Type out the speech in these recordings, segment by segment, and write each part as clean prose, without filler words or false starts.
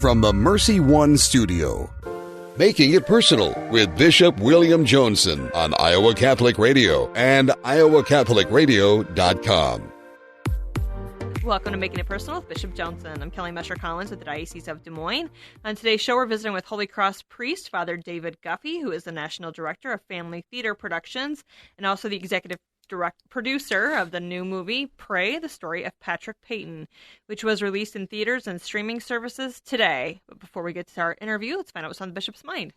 From the Mercy One studio, Making It Personal with Bishop William Joensen on Iowa Catholic Radio and iowacatholicradio.com. Welcome to Making It Personal with Bishop Joensen. I'm Kelly Mesher-Collins with the Diocese of Des Moines. On today's show, we're visiting with Holy Cross priest Father David Guffey, who is the National Director of Family Theater Productions and also the Executive producer of the new movie, Pray, the Story of Patrick Peyton, which was released in theaters and streaming services today. But before we get to our interview, let's find out what's on the Bishop's mind.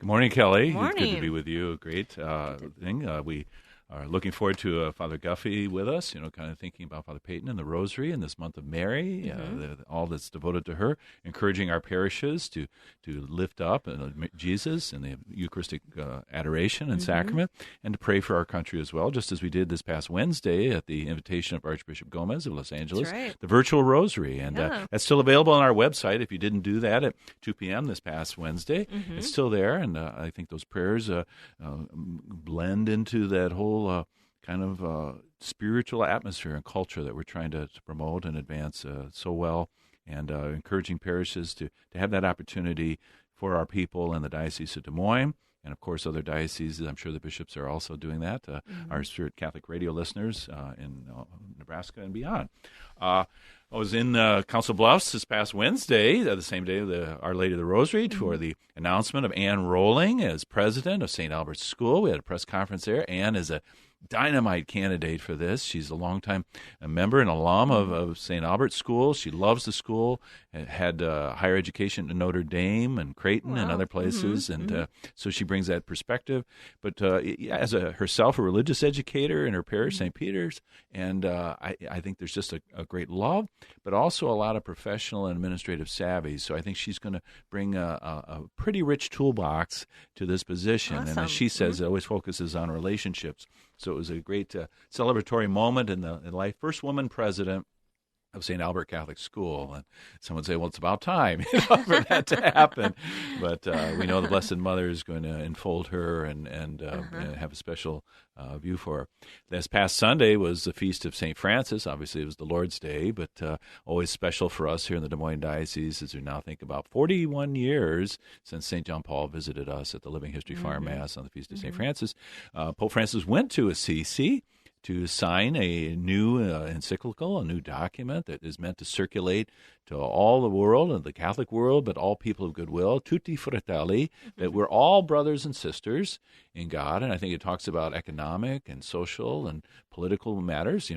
Good morning, Kelly. Good morning. It's good to be with you. A great thing. We are looking forward to Father Guffey with us, kind of thinking about Father Peyton and the Rosary in this month of Mary, all that's devoted to her, encouraging our parishes to lift up Jesus in the Eucharistic adoration and sacrament, and to pray for our country as well, just as we did this past Wednesday at the invitation of Archbishop Gomez of Los Angeles, the virtual Rosary. And that's still available on our website. If you didn't do that at 2 p.m. this past Wednesday, it's still there, and I think those prayers blend into that whole kind of spiritual atmosphere and culture that we're trying to promote and advance so well, and encouraging parishes to have that opportunity for our people in the Diocese of Des Moines, and of course other dioceses. I'm sure the bishops are also doing that, our Spirit Catholic Radio listeners in Nebraska and beyond. I was in Council Bluffs this past Wednesday, the same day of Our Lady of the Rosary, for the announcement of Ann Rolling as president of St. Albert's School. We had a press conference there. Ann is a dynamite candidate for this. She's a longtime member and alum of St. Albert's School. She loves the school, had higher education in Notre Dame and Creighton and other places, and so she brings that perspective. But as herself a religious educator in her parish, St. Peter's, and I think there's just a great love, but also a lot of professional and administrative savvy. So I think she's going to bring a pretty rich toolbox to this position. Awesome. And as she says, it always focuses on relationships. So it was a great celebratory moment in life. First woman president of St. Albert Catholic School. And some would say, well, it's about time for that to happen. But we know the Blessed Mother is going to enfold her and have a special view for her. This past Sunday was the feast of St. Francis. Obviously, it was the Lord's Day, but always special for us here in the Des Moines Diocese as we now think about 41 years since St. John Paul visited us at the Living History Farm Mass on the feast of St. Francis. Pope Francis went to Assisi to sign a new encyclical, a new document that is meant to circulate to all the world, and the Catholic world, but all people of goodwill, tutti fratelli, that we're all brothers and sisters in God. And I think it talks about economic and social and political matters,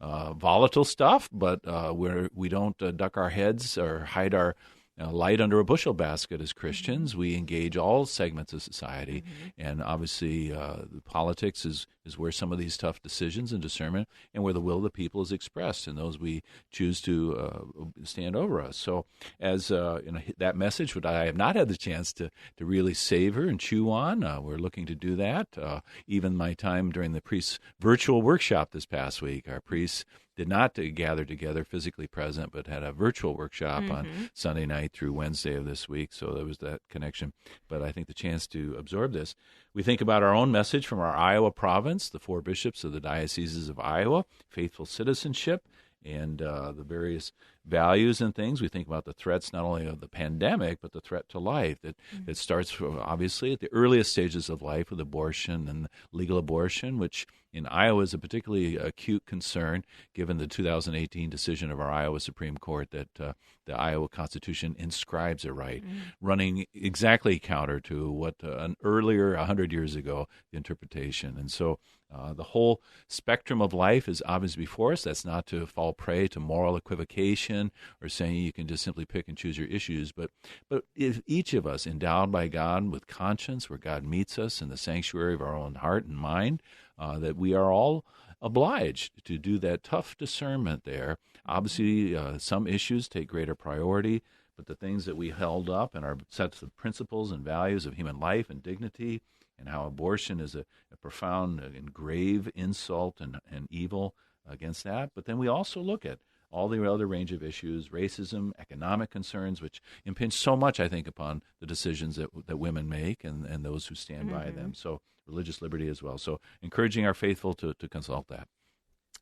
volatile stuff, but we don't duck our heads or hide our light under a bushel basket as Christians. We engage all segments of society, and obviously politics is where some of these tough decisions and discernment and where the will of the people is expressed, and those we choose to stand over us. So as that message, which I have not had the chance to really savor and chew on, we're looking to do that. Even my time during the priests' virtual workshop this past week, our priests did not gather together physically present, but had a virtual workshop on Sunday night through Wednesday of this week. So there was that connection. But I think the chance to absorb this. We think about our own message from our Iowa province, the 4 bishops of the dioceses of Iowa, faithful citizenship, and the various values and things. We think about the threats not only of the pandemic, but the threat to life that starts obviously at the earliest stages of life with abortion and legal abortion, which in Iowa is a particularly acute concern given the 2018 decision of our Iowa Supreme Court that the Iowa Constitution inscribes a right, running exactly counter to what an earlier, 100 years ago, the interpretation. And so the whole spectrum of life is obviously before us. That's not to fall prey to moral equivocation or saying you can just simply pick and choose your issues. But if each of us, endowed by God with conscience, where God meets us in the sanctuary of our own heart and mind, that we are all obliged to do that tough discernment there. Obviously, some issues take greater priority, but the things that we held up in our sets of principles and values of human life and dignity, and how abortion is a profound and grave insult and evil against that. But then we also look at all the other range of issues, racism, economic concerns, which impinge so much, I think, upon the decisions that women make and those who stand by them. So religious liberty as well. So encouraging our faithful to consult that.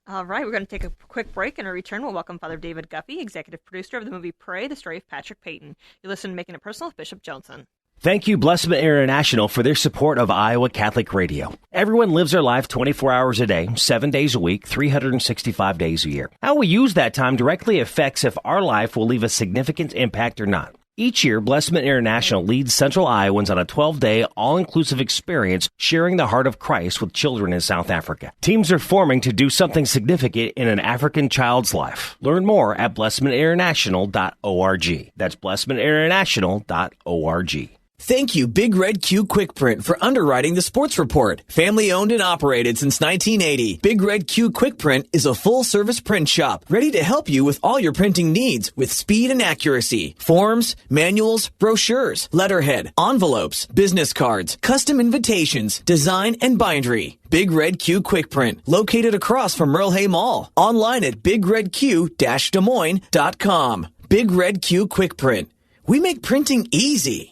All right, we're going to take a quick break, and in return, we'll welcome Father David Guffey, executive producer of the movie Pray, the story of Patrick Peyton. You listen to Making It Personal with Bishop Joensen. Thank you, Blessed International, for their support of Iowa Catholic Radio. Everyone lives their life 24 hours a day, 7 days a week, 365 days a year. How we use that time directly affects if our life will leave a significant impact or not. Each year, Blessman International leads Central Iowans on a 12-day, all-inclusive experience sharing the heart of Christ with children in South Africa. Teams are forming to do something significant in an African child's life. Learn more at blessmaninternational.org. That's blessmaninternational.org. Thank you, Big Red Q Quick Print, for underwriting the sports report. Family owned and operated since 1980, Big Red Q Quick Print is a full-service print shop ready to help you with all your printing needs with speed and accuracy. Forms, manuals, brochures, letterhead, envelopes, business cards, custom invitations, design, and bindery. Big Red Q Quick Print, located across from Merle Hay Mall. Online at bigredq-desmoines.com. Big Red Q Quick Print. We make printing easy.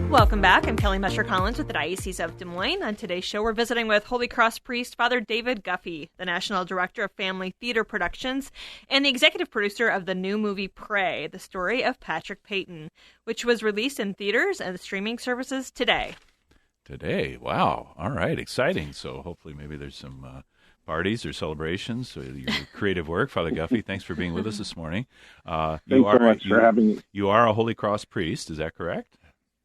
Welcome back. I'm Kelly Mesher-Collins with the Diocese of Des Moines. On today's show, we're visiting with Holy Cross priest Father David Guffey, the National Director of Family Theater Productions and the executive producer of the new movie Pray, the story of Patrick Peyton, which was released in theaters and streaming services today. Today, wow. All right, exciting. So hopefully maybe there's some parties or celebrations or your creative work. Father Guffey, thanks for being with us this morning. Thanks so much for having me. You are a Holy Cross priest, is that correct?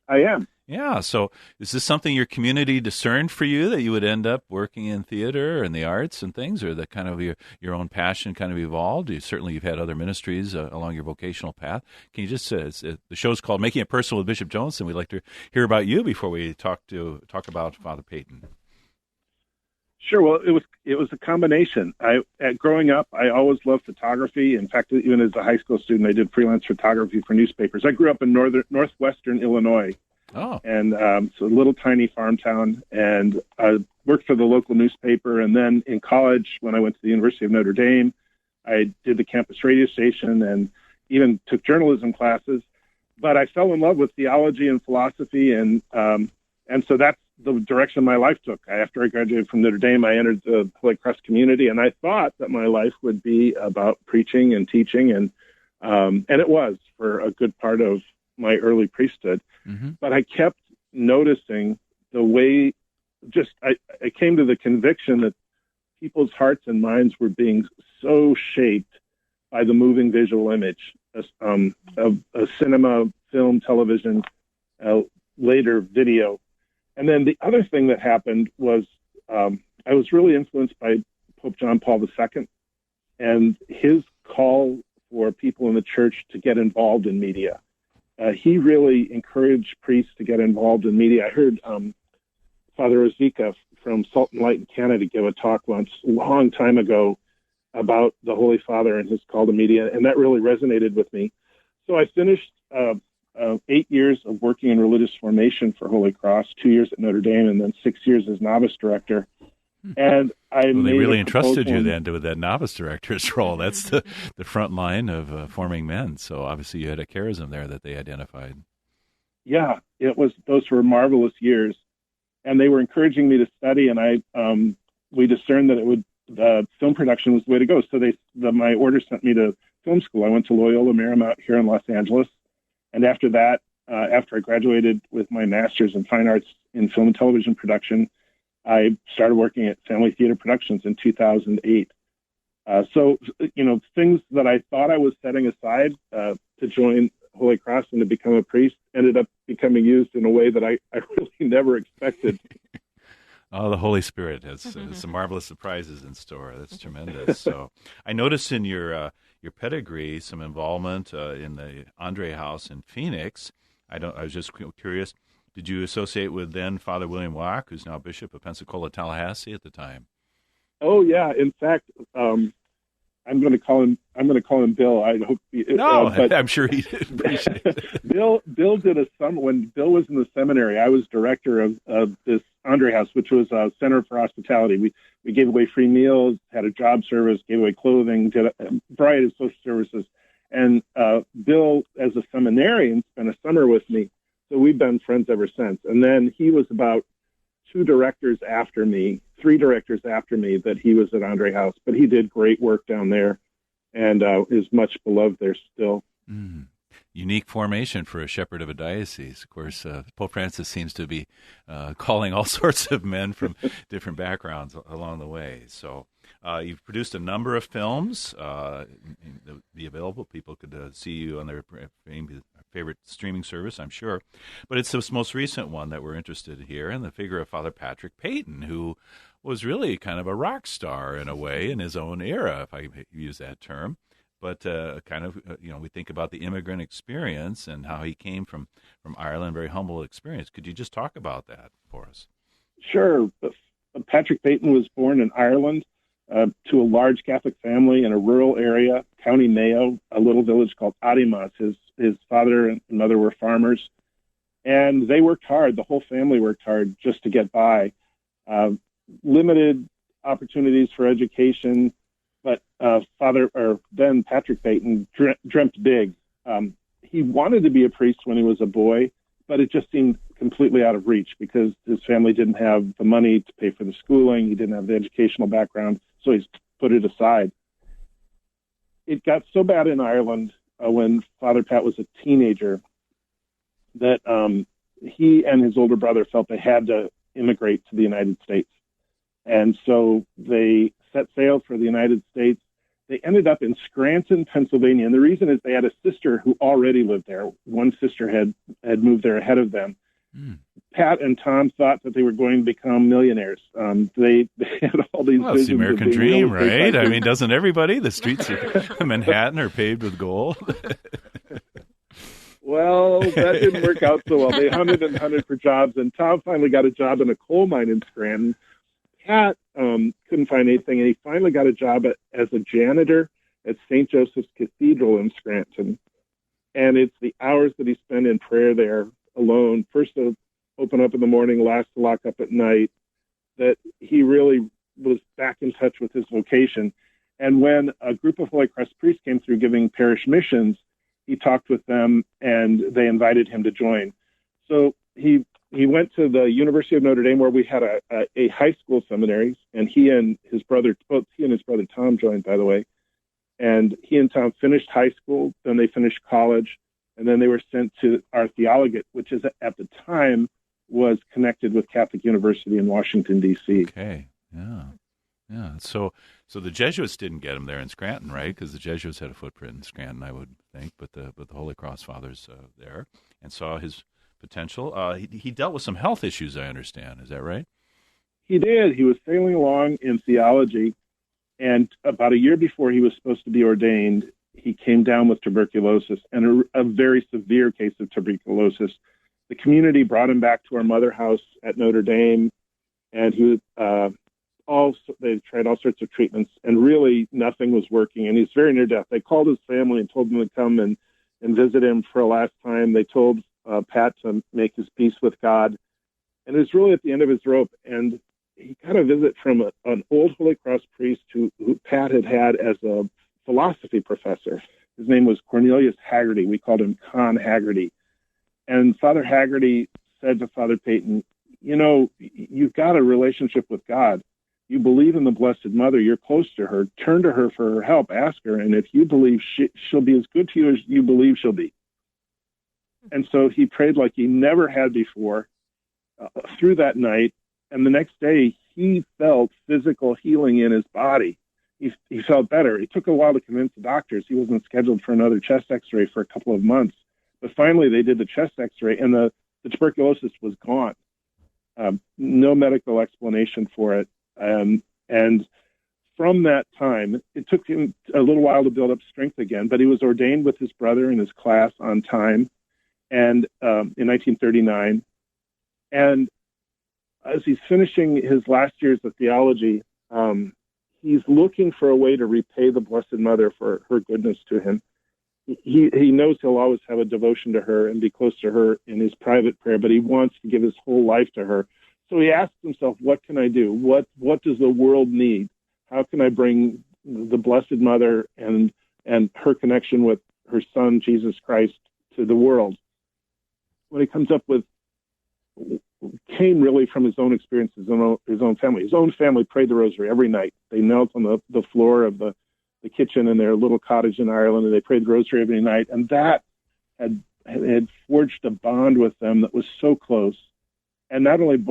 I am. Yeah, so is this something your community discerned for you, that you would end up working in theater and the arts and things, or that kind of your own passion kind of evolved? You've had other ministries along your vocational path. Can you just, the show's called Making It Personal with Bishop Joensen. We'd like to hear about you before we talk about Father Peyton. Sure. Well, it was a combination. Growing up, I always loved photography. In fact, even as a high school student, I did freelance photography for newspapers. I grew up in northwestern Illinois, and so a little tiny farm town, and I worked for the local newspaper. And then in college, when I went to the University of Notre Dame, I did the campus radio station and even took journalism classes. But I fell in love with theology and philosophy, and so that's the direction my life took. After I graduated from Notre Dame, I entered the Holy Cross community, and I thought that my life would be about preaching and teaching, and it was for a good part of my early priesthood. Mm-hmm. But I kept noticing the way, I came to the conviction that people's hearts and minds were being so shaped by the moving visual image of a cinema, film, television, later video. And then the other thing that happened was I was really influenced by Pope John Paul II and his call for people in the church to get involved in media. He really encouraged priests to get involved in media. I heard Father Basilica from Salt and Light in Canada give a talk once, a long time ago, about the Holy Father and his call to media, and that really resonated with me. So I finished 8 years of working in religious formation for Holy Cross, 2 years at Notre Dame, and then 6 years as novice director. And they really entrusted you then with that novice director's role. That's the front line of forming men. So obviously you had a charism there that they identified. Yeah, those were marvelous years, and they were encouraging me to study. And we discerned that film production was the way to go. So my order sent me to film school. I went to Loyola Marymount here in Los Angeles. And after that, after I graduated with my master's in fine arts in film and television production, I started working at Family Theater Productions in 2008. So, things that I thought I was setting aside to join Holy Cross and to become a priest ended up becoming used in a way that I really never expected. Oh, the Holy Spirit has some marvelous surprises in store. That's tremendous. So I noticed in your pedigree some involvement in the Andre House in Phoenix. I was just curious, did you associate with then Father William Wack, who's now Bishop of Pensacola, Tallahassee at the time? Oh yeah, in fact, I'm going to call him Bill. I hope. I'm sure he did appreciate it. Bill did a summer when Bill was in the seminary. I was director of this Andre House, which was a center for hospitality. We gave away free meals, had a job service, gave away clothing, did a variety of social services. And Bill, as a seminarian, spent a summer with me, so we've been friends ever since. And then he was about three directors after me that he was at Andre House, but he did great work down there and is much beloved there still. Mm. Unique formation for a shepherd of a diocese. Of course, Pope Francis seems to be calling all sorts of men from different backgrounds along the way. So you've produced a number of films. They'll be available. People could see you on their favorite streaming service, I'm sure. But it's this most recent one that we're interested in here, in the figure of Father Patrick Peyton, who was really kind of a rock star in a way in his own era, if I use that term. But we think about the immigrant experience and how he came from Ireland, very humble experience. Could you just talk about that for us? Sure. Patrick Peyton was born in Ireland to a large Catholic family in a rural area, County Mayo, a little village called Arimas. His father and mother were farmers, and they worked hard. The whole family worked hard just to get by. Limited opportunities for education. But then Patrick Peyton dreamt big. He wanted to be a priest when he was a boy, but it just seemed completely out of reach because his family didn't have the money to pay for the schooling. He didn't have the educational background, so he's put it aside. It got so bad in Ireland when Father Pat was a teenager that he and his older brother felt they had to immigrate to the United States. And so they set sail for the United States. They ended up in Scranton, Pennsylvania. And the reason is they had a sister who already lived there. One sister had moved there ahead of them. Mm. Pat and Tom thought that they were going to become millionaires. They had all these visions. It's the American dream, right? I mean, doesn't everybody? The streets of Manhattan are paved with gold. Well, that didn't work out so well. They hunted for jobs, and Tom finally got a job in a coal mine in Scranton. Pat couldn't find anything, and he finally got a job as a janitor at St. Joseph's Cathedral in Scranton. And it's the hours that he spent in prayer there alone, first to open up in the morning, last to lock up at night, that he really was back in touch with his vocation. And when a group of Holy Cross priests came through giving parish missions, he talked with them, and they invited him to join. So he went to the University of Notre Dame, where we had a high school seminary, and he and his brother Tom joined, by the way. And he and Tom finished high school, then they finished college, and then they were sent to our theologate, which is at the time was connected with Catholic University in Washington, D.C. Okay, yeah. So the Jesuits didn't get him there in Scranton, right? Because the Jesuits had a footprint in Scranton, I would think, but the Holy Cross Fathers there, and saw his potential. He dealt with some health issues, I understand. Is that right? He did. He was sailing along in theology, and about a year before he was supposed to be ordained, he came down with tuberculosis, and a very severe case of tuberculosis. The community brought him back to our mother house at Notre Dame, and they tried all sorts of treatments, and really nothing was working, and he's very near death. They called his family and told them to come and visit him for a last time. They told Pat to make his peace with God, and it was really at the end of his rope. And he got a visit from an old Holy Cross priest who Pat had as a philosophy professor. His name was Cornelius Haggerty. We called him Con Haggerty. And Father Haggerty said to Father Peyton, you've got a relationship with God. You believe in the Blessed Mother. You're close to her. Turn to her for her help. Ask her. And if you believe she'll be as good to you as you believe she'll be. And so he prayed like he never had before through that night. And the next day, he felt physical healing in his body. He felt better. It took a while to convince the doctors. He wasn't scheduled for another chest x-ray for a couple of months. But finally, they did the chest x-ray, and the tuberculosis was gone. No medical explanation for it. And from that time, it took him a little while to build up strength again, but he was ordained with his brother in his class on time, and in 1939. And as he's finishing his last years of theology, he's looking for a way to repay the Blessed Mother for her goodness to him. He knows he'll always have a devotion to her and be close to her in his private prayer, but he wants to give his whole life to her. So he asks himself, what can I do? What does the world need? How can I bring the Blessed Mother and her connection with her son, Jesus Christ, to the world? What he comes up with came really from his own experiences, his own family. His own family prayed the rosary every night. They knelt on the floor of the kitchen in their little cottage in Ireland, and they prayed the rosary every night. And that had forged a bond with them that was so close. And not only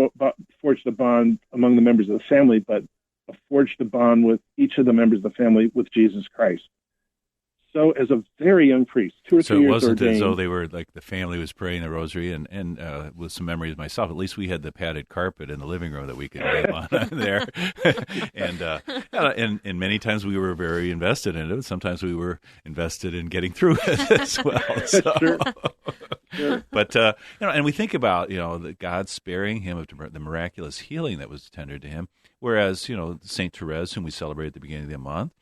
forged a bond among the members of the family, but forged a bond with each of the members of the family with Jesus Christ. So as a very young priest, 2 or 3 years ordained. So it wasn't as though they were like the family was praying the rosary, and with some memories myself, at least we had the padded carpet in the living room that we could lay on there. and many times we were very invested in it. Sometimes we were invested in getting through it as well. So. Sure. But, and we think about, that God sparing him of the miraculous healing that was tendered to him, whereas, St. Theresa, whom we celebrate at the beginning of the month,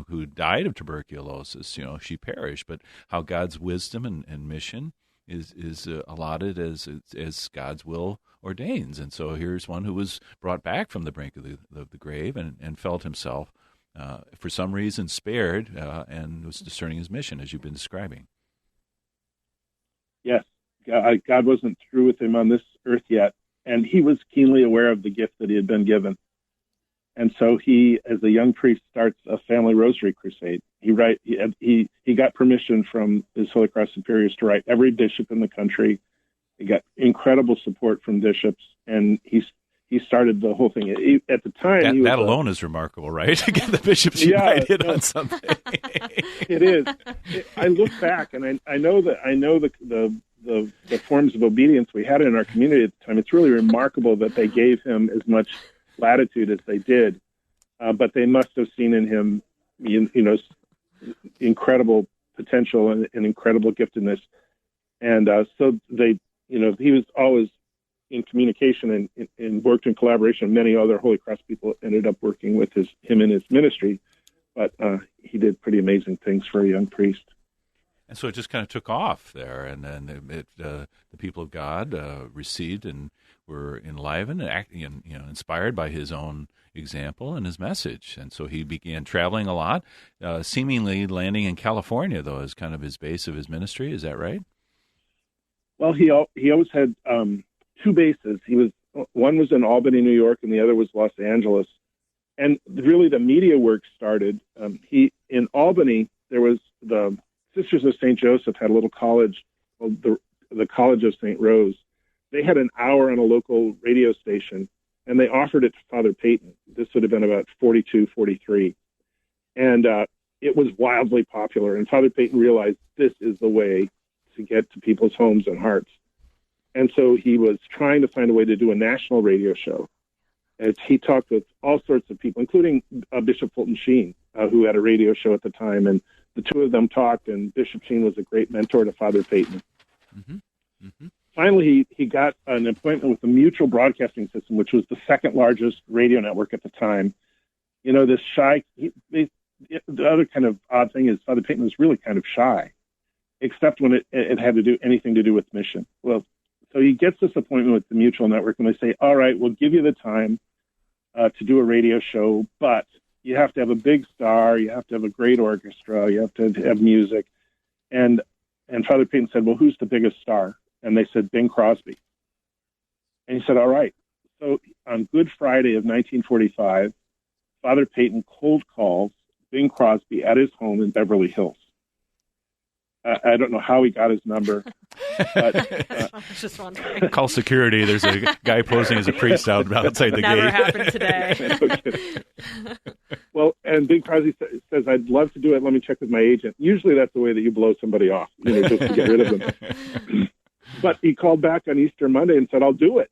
who died of tuberculosis, she perished, but how God's wisdom and mission is allotted as God's will ordains. And so here's one who was brought back from the brink of the grave and felt himself, for some reason, spared and was discerning his mission, as you've been describing. Yes, God wasn't through with him on this earth yet, and he was keenly aware of the gift that he had been given. And so he, as a young priest, starts a family rosary crusade. He got permission from his Holy Cross superiors to write every bishop in the country. He got incredible support from bishops, and he started the whole thing. At the time, that alone is remarkable, right? To get the bishops united on something. It is. I look back, and I know the forms of obedience we had in our community at the time. It's really remarkable that they gave him as much latitude as they did, but they must have seen in him, incredible potential and incredible giftedness, and so they, he was always in communication and worked in collaboration. Many other Holy Cross people ended up working with him in his ministry, but he did pretty amazing things for a young priest. And so it just kind of took off there, and then the people of God received and were enlivened and inspired by his own example and his message. And so he began traveling a lot, seemingly landing in California, though, as kind of his base of his ministry. Is that right? Well, he always had two bases. One was in Albany, New York, and the other was Los Angeles. And really, the media work started. In Albany, there was the Sisters of St. Joseph had a little college called the College of St. Rose. They had an hour on a local radio station, and they offered it to Father Peyton. This would have been about 42, 43. And it was wildly popular. And Father Peyton realized this is the way to get to people's homes and hearts. And so he was trying to find a way to do a national radio show. As he talked with all sorts of people, including Bishop Fulton Sheen, who had a radio show at the time. And the two of them talked, and Bishop Sheen was a great mentor to Father Peyton. Mm-hmm. Mm-hmm. Finally, he got an appointment with the Mutual Broadcasting System, which was the second largest radio network at the time. The other kind of odd thing is Father Peyton was really kind of shy, except when it had to do anything to do with mission. Well, so he gets this appointment with the Mutual Network, and they say, all right, we'll give you the time to do a radio show, but you have to have a big star, you have to have a great orchestra, you have to have music. And Father Peyton said, well, who's the biggest star? And they said, Bing Crosby. And he said, all right. So on Good Friday of 1945, Father Peyton cold calls Bing Crosby at his home in Beverly Hills. I don't know how he got his number. But, just wondering. Call security. There's a guy posing as a priest outside the Never gate. happened today. Well, and Bing Crosby says, I'd love to do it. Let me check with my agent. Usually that's the way that you blow somebody off, just to get rid of them. But he called back on Easter Monday and said, I'll do it.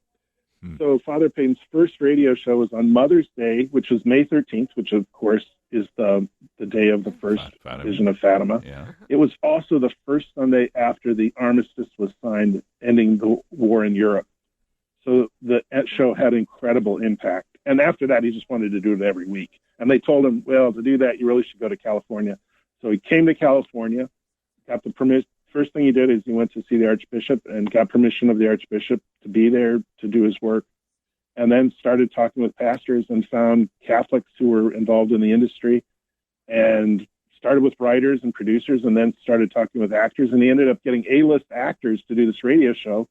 So Father Peyton's first radio show was on Mother's Day, which was May 13th, which, of course, is the day of the first Vision of Fatima. Yeah. It was also the first Sunday after the armistice was signed, ending the war in Europe. So the show had incredible impact. And after that, he just wanted to do it every week. And they told him, well, to do that, you really should go to California. So he came to California, got the permission. First thing he did is he went to see the Archbishop and got permission of the Archbishop to be there to do his work, and then started talking with pastors and found Catholics who were involved in the industry, and started with writers and producers, and then started talking with actors. And he ended up getting A-list actors to do this radio show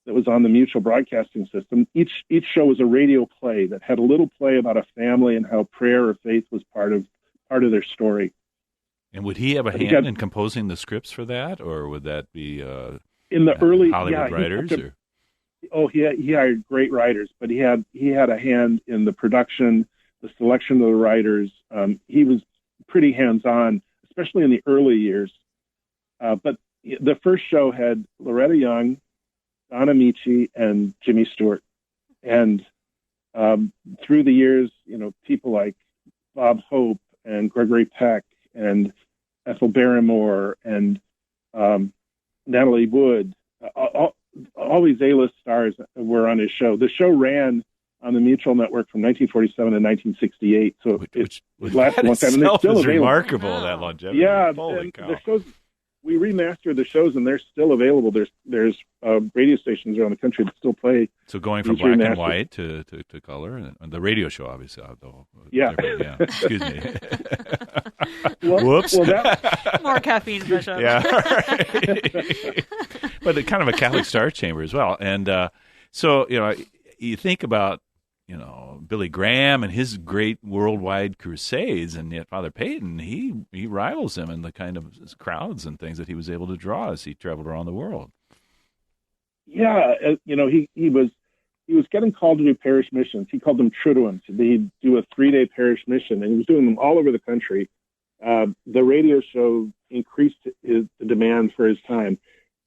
that was on the Mutual Broadcasting System. Each show was a radio play that had a little play about a family and how prayer or faith was part of their story. And would he have a hand in composing the scripts for that, or would that be in the early Hollywood writers? He hired great writers, but he had a hand in the production, the selection of the writers. He was pretty hands-on, especially in the early years. But the first show had Loretta Young, Don Amici, and Jimmy Stewart. And through the years, people like Bob Hope and Gregory Peck and Ethel Barrymore and Natalie Wood, all these A-list stars were on his show. The show ran on the Mutual Network from 1947 to 1968, so it lasted a long time. And it's still available. Remarkable, that longevity. Yeah, the shows, we remastered the shows, and they're still available. There's radio stations around the country that still play. So going from black and white to color, and the radio show, obviously. Yeah. Excuse me. Whoops. More caffeine, Bishop. Yeah. Right. But kind of a Catholic Star Chamber as well. And so, you think about, Billy Graham and his great worldwide crusades, and yet Father Peyton, he rivals him in the kind of crowds and things that he was able to draw as he traveled around the world. Yeah, he was getting called to do parish missions. He called them Triduums. He'd do a 3-day parish mission, and he was doing them all over the country. The radio show increased the demand for his time.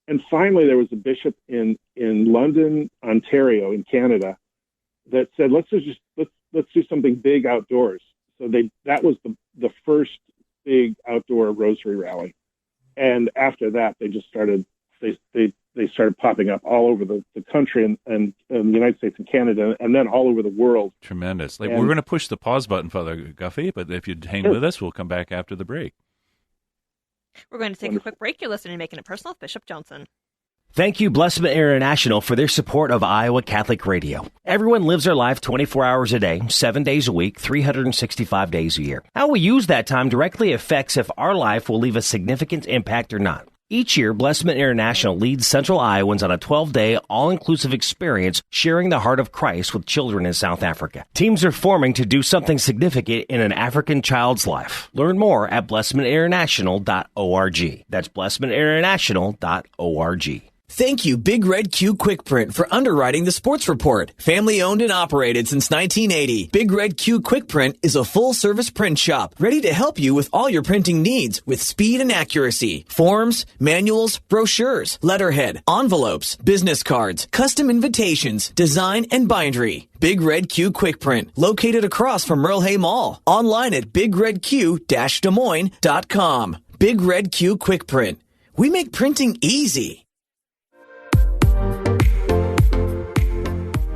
And finally, there was a bishop in London, Ontario, in Canada, that said, let's do something big outdoors. So that was the first big outdoor rosary rally. And after that, they just started popping up all over the country and the United States and Canada, and then all over the world. Tremendous. We're going to push the pause button, Father Guffey, but if you'd hang with us, we'll come back after the break. We're going to take a quick break. You're listening to Making It Personal with Bishop Joensen. Thank you, Blessman International, for their support of Iowa Catholic Radio. Everyone lives their life 24 hours a day, 7 days a week, 365 days a year. How we use that time directly affects if our life will leave a significant impact or not. Each year, Blessman International leads Central Iowans on a 12-day, all-inclusive experience sharing the heart of Christ with children in South Africa. Teams are forming to do something significant in an African child's life. Learn more at blessmaninternational.org. That's blessmaninternational.org. Thank you, Big Red Q Quick Print, for underwriting the sports report. Family owned and operated since 1980, Big Red Q Quick Print is a full-service print shop ready to help you with all your printing needs with speed and accuracy. Forms, manuals, brochures, letterhead, envelopes, business cards, custom invitations, design, and bindery. Big Red Q Quick Print, located across from Merle Hay Mall. Online at bigredq-desmoines.com. Big Red Q Quick Print. We make printing easy.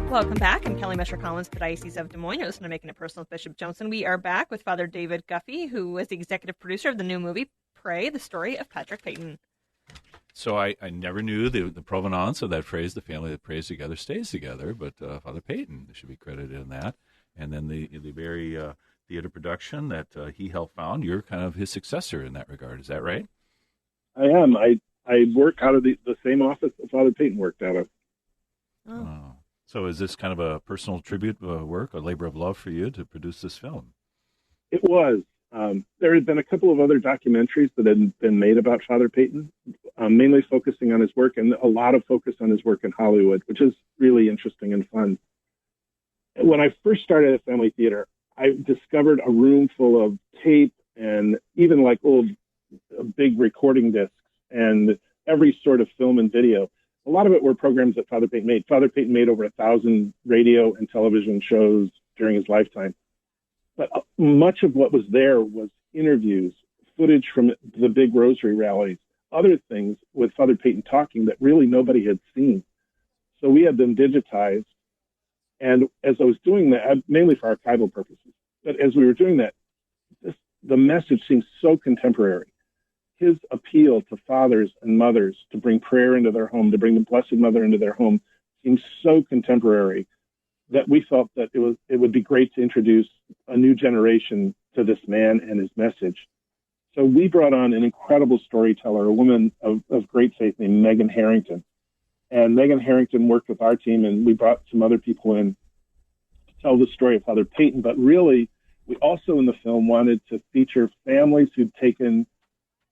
Welcome back. I'm Kelly Mesher-Collins, the Diocese of Des Moines. You're listening to Making It Personal with Bishop Joensen. We are back with Father David Guffey, who is the executive producer of the new movie, Pray, the Story of Patrick Peyton. So I never knew the provenance of that phrase, the family that prays together stays together, but Father Peyton should be credited in that. And then the very theater production that he helped found, you're kind of his successor in that regard. Is that right? I am. I work out of the same office that Father Peyton worked out of. Oh. So is this kind of a personal tribute work, a labor of love for you to produce this film? It was. There had been a couple of other documentaries that had been made about Father Peyton, mainly focusing on his work, and a lot of focus on his work in Hollywood, which is really interesting and fun. When I first started at Family Theater, I discovered a room full of tape and even like old big recording discs and every sort of film and video. A lot of it were programs that Father Peyton made. Father Peyton made over 1,000 radio and television shows during his lifetime. But much of what was there was interviews, footage from the big rosary rallies, other things with Father Peyton talking that really nobody had seen. So we had them digitized. And as I was doing that, mainly for archival purposes, but as we were doing that, the message seemed so contemporary. His appeal to fathers and mothers to bring prayer into their home, to bring the Blessed Mother into their home, seemed so contemporary that we felt that it would be great to introduce a new generation to this man and his message. So we brought on an incredible storyteller, a woman of great faith named Megan Harrington. And Megan Harrington worked with our team, and we brought some other people in to tell the story of Father Peyton. But really, we also in the film wanted to feature families who'd taken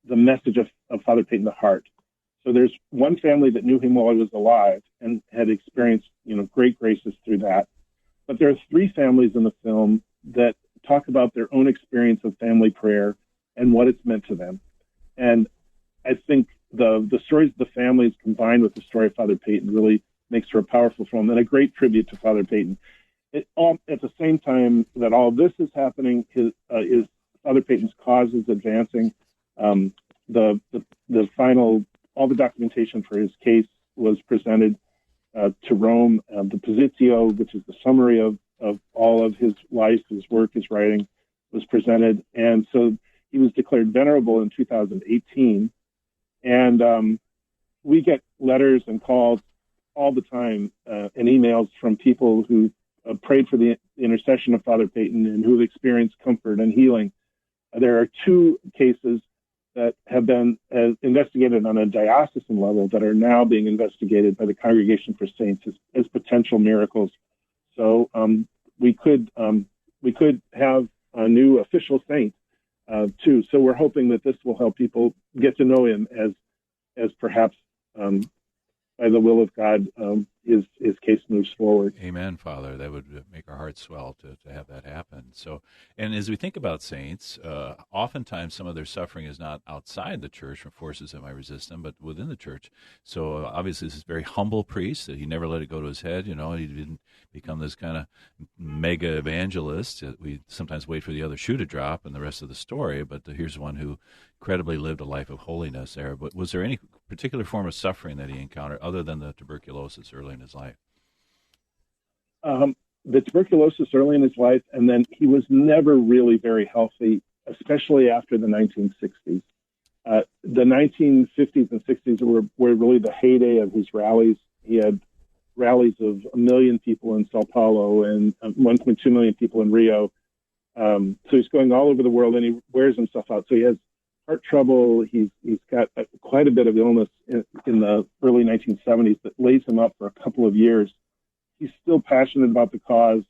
the message of Father Peyton to heart. So there's one family that knew him while he was alive and had experienced, great graces through that. But there are 3 families in the film that talk about their own experience of family prayer and what it's meant to them. And I think the stories of the families combined with the story of Father Peyton really makes for a powerful film and a great tribute to Father Peyton. At the same time that all this is happening, is Father Peyton's cause is advancing. The final, all the documentation for his case was presented to Rome. The Patrizio, which is the summary of all of his life, his work, his writing, was presented. And so he was declared venerable in 2018. And we get letters and calls all the time and emails from people who prayed for the intercession of Father Peyton and who have experienced comfort and healing. There are 2 cases that have been investigated on a diocesan level that are now being investigated by the Congregation for Saints as potential miracles. So we could have a new official saint too. So we're hoping that this will help people get to know him as perhaps by the will of God, his case moves forward. Amen, Father. That would make our hearts swell to have that happen. So, and as we think about saints, oftentimes some of their suffering is not outside the church from forces that might resist them, but within the church. So obviously this is a very humble priest that he never let it go to his head. He didn't become this kind of mega evangelist. We sometimes wait for the other shoe to drop and the rest of the story, but here's one who incredibly lived a life of holiness there. But was there any particular form of suffering that he encountered other than the tuberculosis early in his life? The tuberculosis early in his life, and then he was never really very healthy, especially after the 1960s. The 1950s and 60s were really the heyday of his rallies. He had rallies of 1 million people in Sao Paulo and 1.2 million people in Rio. So he's going all over the world, and he wears himself out. So he has heart trouble. He's got quite a bit of illness in the early 1970s that lays him up for a couple of years. He's still passionate about the cause.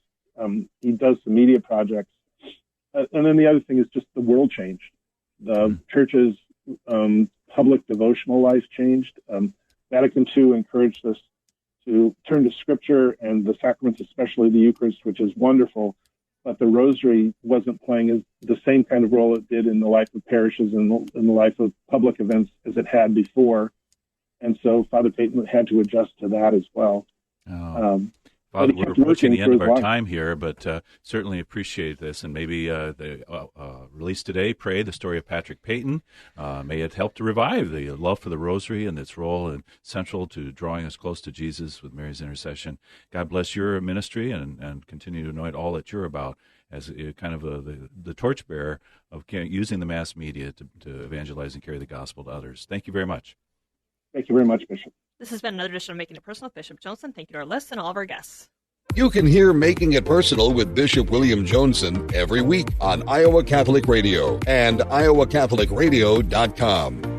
He does some media projects. And then the other thing is just the world changed. The church's public devotional life changed. Vatican II encouraged us to turn to Scripture and the sacraments, especially the Eucharist, which is wonderful. But the Rosary wasn't playing the same kind of role it did in the life of parishes and in the life of public events as it had before. And so Father Peyton had to adjust to that as well. Father, we're approaching the end of our time here, but certainly appreciate this. And maybe the release today, Pray, the story of Patrick Peyton. May it help to revive the love for the Rosary and its role and central to drawing us close to Jesus with Mary's intercession. God bless your ministry and continue to anoint all that you're about as kind of the torchbearer of using the mass media to evangelize and carry the gospel to others. Thank you very much. Thank you very much, Bishop. This has been another edition of Making It Personal with Bishop Joensen. Thank you to our lists and all of our guests. You can hear Making It Personal with Bishop William Joensen every week on Iowa Catholic Radio and iowacatholicradio.com.